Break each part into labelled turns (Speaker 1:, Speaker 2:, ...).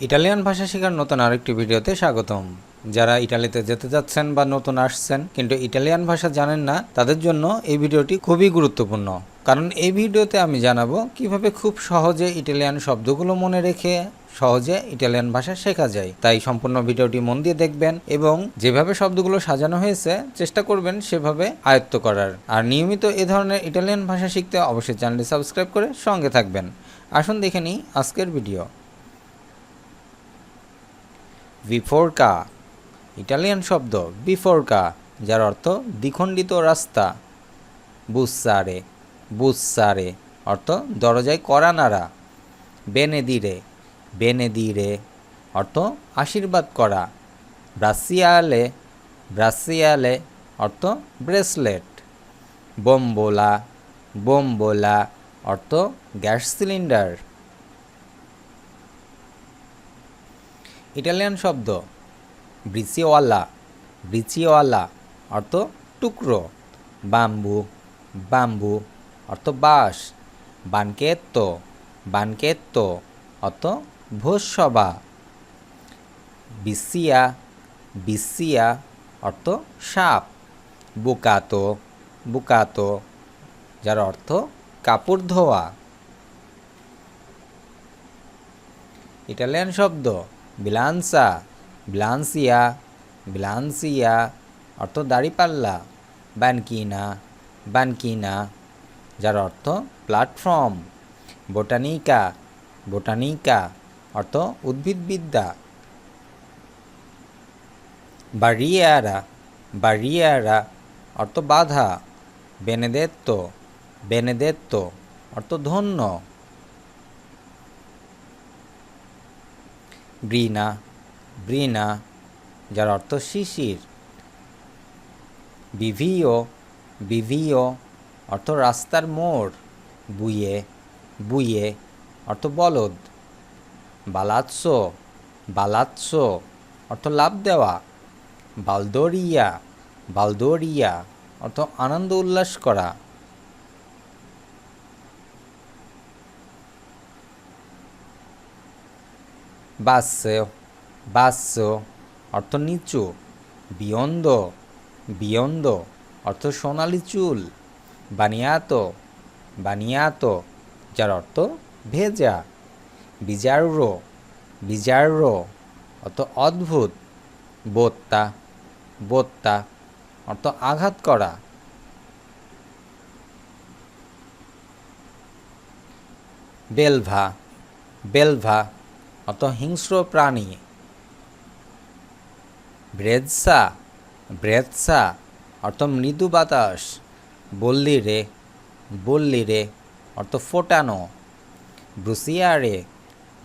Speaker 1: Italian ভাষা শেখার নতুন আরেকটি ভিডিওতে স্বাগতম। যারা ইটালিতে যেতে যাচ্ছেন বা নতুন আসছেন কিন্তু ইটালিয়ান ভাষা জানেন না, তাদের জন্য এই ভিডিওটি খুবই গুরুত্বপূর্ণ। কারণ এই ভিডিওতে আমি জানাবো কিভাবে খুব সহজে ইটালিয়ান শব্দগুলো মনে রেখে সহজে ইটালিয়ান ভাষা শেখা যায়। তাই সম্পূর্ণ ভিডিওটি মন দিয়ে দেখবেন এবং যেভাবে শব্দগুলো সাজানো হয়েছে চেষ্টা করবেন সেভাবে আয়ত্ত করার। আর নিয়মিত এ ধরনের ইটালিয়ান ভাষা শিখতে অবশ্যই চ্যানেলটি সাবস্ক্রাইব করে সঙ্গে থাকবেন। আসুন দেখে নিই আজকের ভিডিও। বিফোরকা, ইটালিয়ান শব্দ বিফোরকা, যার অর্থ দ্বিখণ্ডিত রাস্তা। বুসারে, বুসারে অর্থ দরজায় কড়া নাড়া। বেনেদিরে, বেনেদিরে অর্থ আশীর্বাদ করা। ব্রাসিয়ালে, ব্রাসিয়ালে অর্থ ব্রেসলেট। বোম্বোলা, বোম্বোলা অর্থ গ্যাস সিলিন্ডার। ইটালিয়ান শব্দ ব্রিচিওয়ালা, ব্রিচিওয়ালা অর্থ টুকরো। বাম্বু, বাম্বু অর্থ বাঁশ। বানকেত্তো, বানকেত্তো অর্থ ভোজসভা। বিসিয়া, বিসিয়া অর্থ সাপ। বুকাতো, বুকাতো যার অর্থ কাপড় ধোয়া। ইটালিয়ান শব্দ বিলান্সা, বিলান্সিয়া, বিলান্সিয়া অর্থ দাড়িপাল্লা। বানকিনা, বানকিনা যার অর্থ প্ল্যাটফর্ম। বোটানিকা, বোটানিকা অর্থ উদ্ভিদবিদ্যা। বারিয়ারা, বারিয়ারা অর্থ বাধা। বেনেদেত্তো, বেনেদেত্তো অর্থ ধন্য। ব্রিনা, ব্রিনা যার অর্থ শিশির। বিভিও, বিভিও অর্থ রাস্তার মোড়। বুয়ে, বুয়ে অর্থ বলদ। বালাৎসো, বালাৎসো অর্থ লাভ দেওয়া। বালদোরিয়া, বালদোরিয়া অর্থ আনন্দ উল্লাস করা। বাসেও, বাসেও অর্থ নিচু। বিয়ন্দ, বিয়ন্দ অর্থ সোনালি চুল। বানিয়াতো, বানিয়াতো যার অর্থ ভেজা। বিজাররো, বিজাররো অর্থ অদ্ভুত। বোত্তা, বোত্তা অর্থ আঘাত করা। বেলভা, বেলভা অর্থ হিংস্র প্রাণী। ব্রেজসা, ব্রেজসা অর্থ মৃদু বাতাস। বল্লিরে, বল্লিরে অর্থ ফোটানো। ব্রুসিয়ারে,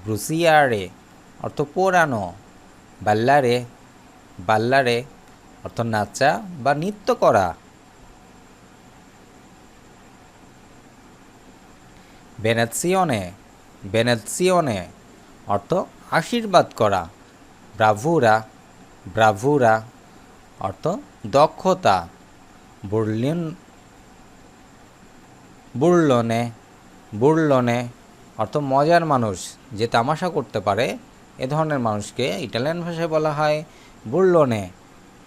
Speaker 1: ব্রুসিয়ারে অর্থ পোড়ানো। বাল্লারে, বাল্লারে অর্থ নাচা বা নৃত্য করা। বেনেৎসিওনে, বেনেৎসিওনে অর্থ আশীর্বাদ করা। ব্রাভুরা, ব্রাভুরা অর্থ দক্ষতা। বুরলিন, বুরলনে, বুরলনে অর্থ মজার মানুষ, যে তামাশা করতে পারে এ ধরনের মানুষকে ইটালিয়ান ভাষায় বলা হয় বুরলনে।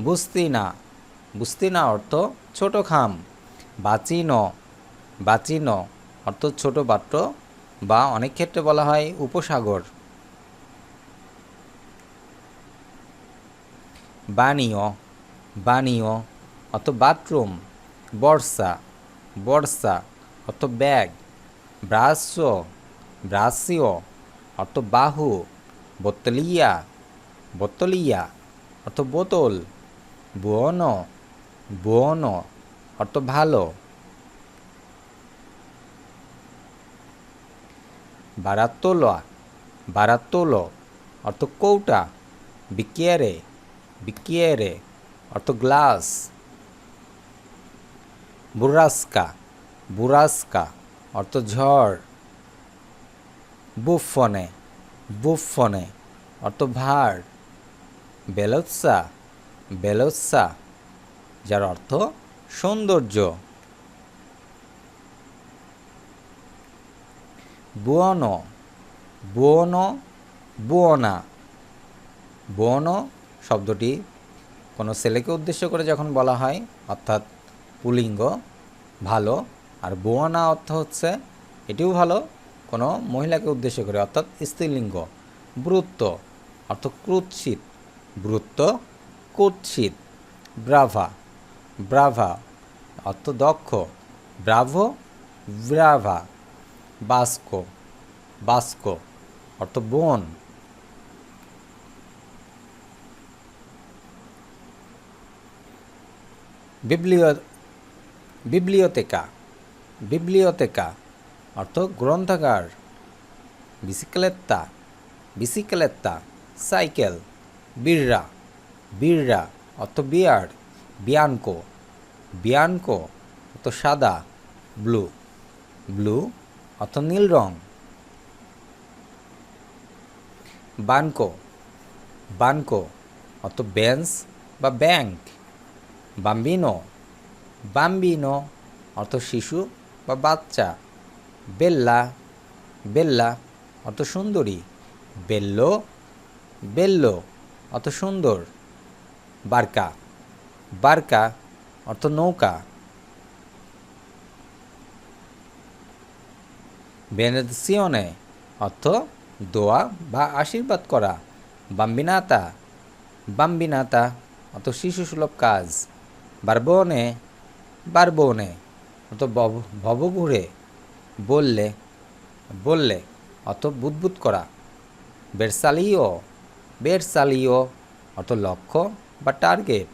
Speaker 1: বুস্তিনা, বুস্তিনা অর্থ ছোট খাম। বাচিনো, বাচিনো অর্থ ছোট পাত্র বা অনেক ক্ষেত্রে বলা হয় উপসাগর। বানিও, বানিও অর্থ বাথরুম। বর্ষা, বর্ষা অর্থ ব্যাগ। ব্রাসো, ব্রাসিও অর্থ বাহু। বোতলিয়া, বোতলিয়া অর্থ বোতল। বুয়নো, বুয়নো অর্থ ভালো। বারাত্তোলা, বারাত্তোলো অর্থ কৌটা। বিকিয়ারে, বিকিয়ারে অর্থ গ্লাস। বুরাস্কা, বুরাস্কা অর্থ ঝড়। বুফনে, বুফনে অর্থ ভার। বেলোৎসা, বেলোৎসা যার অর্থ সৌন্দর্য। বুয়নো, বুয়নো বুয়োনা। বুয়োনো শব্দটি কোনো ছেলেকে উদ্দেশ্য করে যখন বলা হয় অর্থাৎ পুল্লিঙ্গ ভালো, আর বুয়োনা অর্থ হচ্ছে এটিও ভালো কোনো মহিলাকে উদ্দেশ্য করে অর্থাৎ স্ত্রীলিঙ্গ। ব্রুত্ব অর্থ কুৎসিত, ব্রুত্ব কুৎসিত। ব্রাভা, ব্রাভা অর্থ দক্ষ, ব্রাভো ব্রাভা। বাস্কো, বাস্কো অর্থ বোন। বিবলিওতেকা, বিবলিওতেকা অর্থ গ্রন্থাগার। বিসিক্লেত্তা, বিসিক্লেত্তা সাইকেল। বিররা, বিররা অর্থ বিয়ার্ড। বিয়ানকো, বিয়ানকো অর্থ সাদা, ব্লু, ব্লু অর্থ নীল রং। বানকো, বানকো অর্থ বেঞ্চ বা ব্যাংক। বাম্বিনো, বাম্বিনো অর্থ শিশু বা বাচ্চা। বেল্লা, বেল্লা অর্থ সুন্দরী। বেল্লো, বেল্লো অর্থ সুন্দর। বার্কা, বার্কা অর্থ নৌকা। বেনেদিসিওনে অর্থ দোয়া বা আশীর্বাদ করা। বাম্বিনাতা, বাম্বিনাতা অর্থ শিশুসুলভ কাজ। বারবোনে, বারবোনে অর্থ ভবঘুরে। বললে, বললে অর্থ বুদবুদ করা। বেরসালিও, বেরসালিও অর্থ লক্ষ্য বা টার্গেট।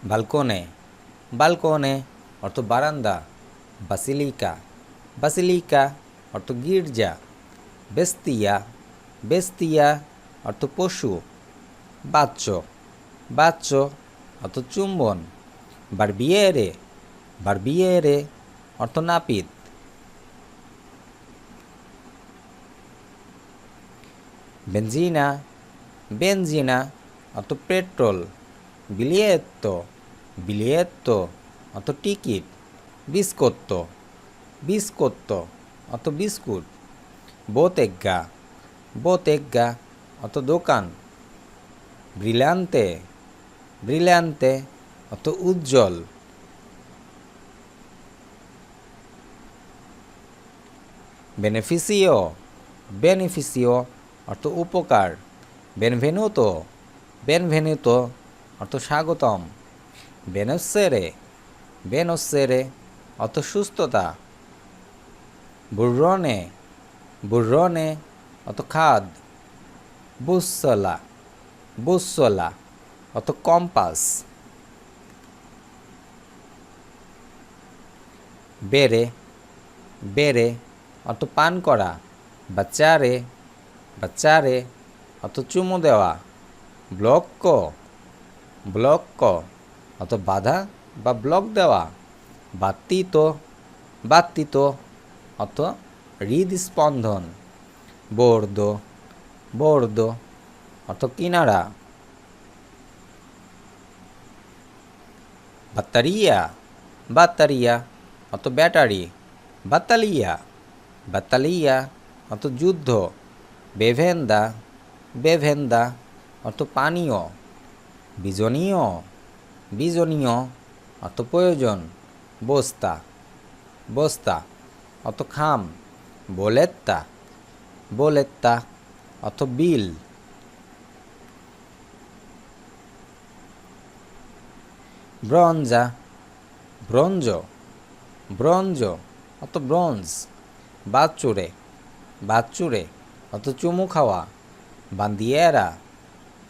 Speaker 1: বালকোনে, বালকোনে অর্থ বারান্দা। বাসিলিকা, বাসিলিকা অর্থ গির্জা। বেস্তিয়া, বেস্তিয়া অর্থ পশু। বাচ্চ, বাচ্চ অর্থ চুম্বন। বারবিয়েরে, বারবিয়েরে অর্থ নাপিত। বেনজিনা, বেনজিনা অর্থ পেট্রোল। বিলিয়েত্তো, বিলিয়েত্তো অর্থ টিকিট। বিস্কোত্তো, বিস্কোত্তো অর্থ বিস্কুট। বোতেগ্গা, বোতেগ্গা অর্থ দোকান। ব্রিলিয়ান্তে, ব্রিলিয়ান্তে অর্থ উজ্জ্বল। বেনেফিসিও, বেনিফিসিও অর্থ উপকার। বেনভেনুতো, বেনভেনুতো অর্থ স্বাগতম। বেনোসেরে, বেনোসেরে অর্থ সুস্থতা। বুররনে, বুররনে অর্থ খাদ। বুসলা, বুসলা অর্থ কম্পাস। বেরে, বেরে অর্থ পান করা। বাচ্চারে, বাচ্চারে অর্থ চুমু দেওয়া। ব্লক্ক, ব্লক্ক অর্থ বাধা বা ব্লক দেওয়া। বাত্তিতো, বাত্তিতো অর্থ হৃদস্পন্দন। বোর্দো, বোর্দো অর্থ কিনারা। বাত্তারিয়া, বাত্তারিয়া অর্থ ব্যাটারি। বাত্তালিয়া, বাত্তালিয়া অর্থ যুদ্ধ। বেভেন্দা, বেভেন্দা অর্থ পানীয়। বিজনীয়, বিজনীয় অর্থ প্রয়োজন। বস্তা, বস্তা অর্থ খাম। বোলেত্তা, বোলেত্তা অর্থ বিল। ব্রঞ্জা, ব্রঞ্জ, ব্রঞ্জ অর্থ ব্রোঞ্জ। বাচ্চুরে, বাচ্চুরে অর্থ চুমু খাওয়া। বান্দিয়েরা,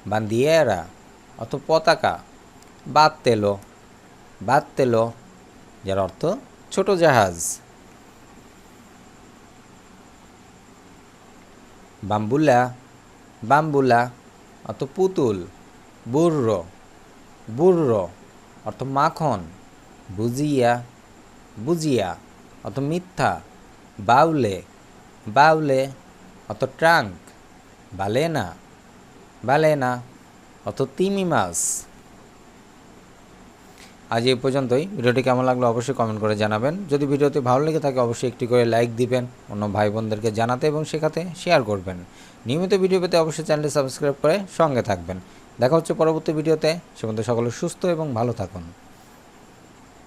Speaker 1: বান্দিয়েরা অর্থ পতাকা। বাত্তেলো, বাত্তেলো যার অর্থ ছোট জাহাজ। বাম্বুলা, বাম্বুলা অর্থ পুতুল। বুর্রো, বুর্রো অর্থ মাখন। বুজিয়া, বুজিয়া অর্থ মিথ্যা। বাউলে, বাউলে অর্থ ট্রাঙ্ক। বালেনা, বালেনা অর্থ তিমি মাছ। আজ এই পর্যন্তই। ভিডিওটি কেমন লাগলো অবশ্যই কমেন্ট করে জানাবেন। যদি ভিডিওটি ভালো লেগে থাকে অবশ্যই একটি করে লাইক দিবেন, অন্য ভাই বোনদেরকে জানাতে এবং শেখাতে শেয়ার করবেন। নিয়মিত ভিডিও পেতে অবশ্যই চ্যানেলটি সাবস্ক্রাইব করে সঙ্গে থাকবেন। দেখা হচ্ছে পরবর্তী ভিডিওতে। সে পর্যন্ত সকলে সুস্থ এবং ভালো থাকুন।